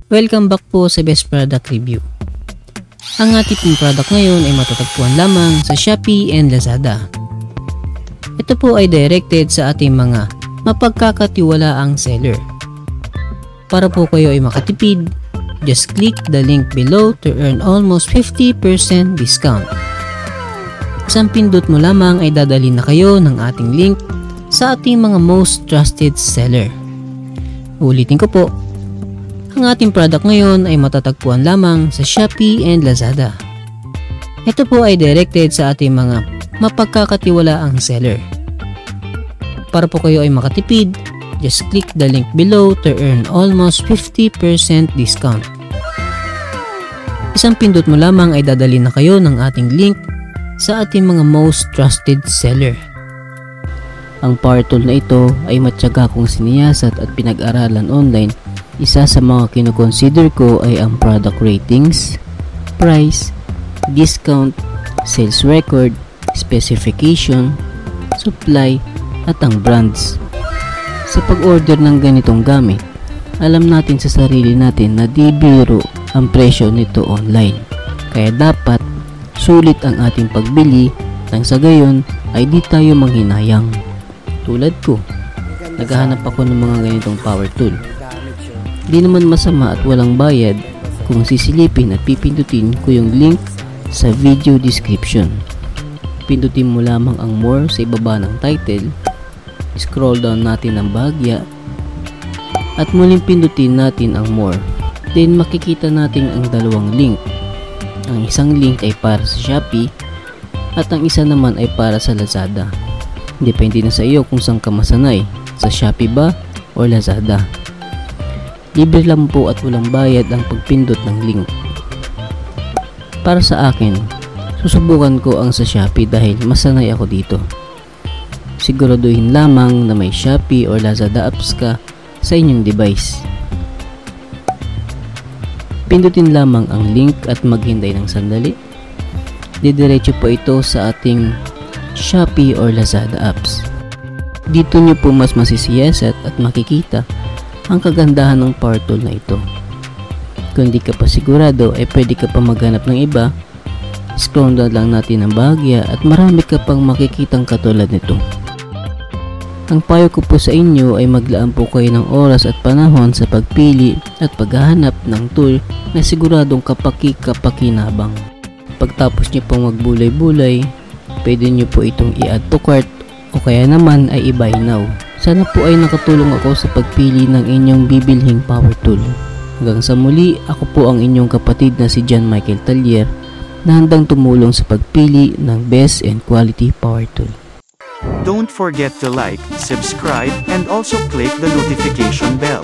Welcome back po sa Best Product Review. Ang ating pong product ngayon ay matatagpuan lamang sa Shopee and Lazada. Ito po ay directed sa ating mga mapagkakatiwalaang seller. Para po kayo ay makatipid, just click the link below to earn almost 50% discount. Isang pindot mo lamang ay dadalhin na kayo ng ating link sa ating mga most trusted seller. Ulitin ko po, ang ating product ngayon ay matatagpuan lamang sa Shopee and Lazada. Ito po ay directed sa ating mga mapagkakatiwalaang seller. Para po kayo ay makatipid, just click the link below to earn almost 50% discount. Isang pindot mo lamang ay dadalhin na kayo ng ating link sa ating mga most trusted seller. Ang power tool na ito ay matyaga kong siniyasat at pinag-aralan online. Isa sa mga kinoconsider ko ay ang product ratings, price, discount, sales record, specification, supply, at ang brands. Sa pag-order ng ganitong gamit, alam natin sa sarili natin na di biro ang presyo nito online. Kaya dapat sulit ang ating pagbili nang sa gayon ay di tayo manghinayang. Tulad ko, naghahanap ako ng mga ganitong power tool. Di naman masama at walang bayad kung sisilipin at pipindutin ko yung link sa video description. Pindutin mo lamang ang more sa ibaba ng title, scroll down natin ang bahagya, at muling pindutin natin ang more. Then makikita natin ang dalawang link. Ang isang link ay para sa Shopee at ang isa naman ay para sa Lazada. Depende na sa iyo kung saan ka masanay, sa Shopee ba o Lazada. Libre lang po at walang bayad ang pagpindot ng link. Para sa akin, susubukan ko ang sa Shopee dahil masanay ako dito. Siguraduhin lamang na may Shopee or Lazada apps ka sa inyong device. Pindutin lamang ang link at maghintay ng sandali. Didiretso po ito sa ating Shopee or Lazada apps. Dito nyo po mas masisiyasat at makikita ang kagandahan ng power tool na ito. Kung di ka pa sigurado ay pwede ka pa maghanap ng iba. Scroll down lang natin ang bahagya at marami ka pang makikitang katulad nito. Ang payo ko po sa inyo ay maglaan po kayo ng oras at panahon sa pagpili at paghahanap ng tool na siguradong kapaki-kapakinabang. Pagtapos nyo pong magbulay-bulay, pwede nyo po itong i-add to cart o kaya naman ay i-buy now. Sana po ay nakatulong ako sa pagpili ng inyong bibilhing power tool. Hanggang sa muli, ako po ang inyong kapatid na si John Michael Tallier na handang tumulong sa pagpili ng best and quality power tool. Don't forget to like, subscribe, and also click the notification bell.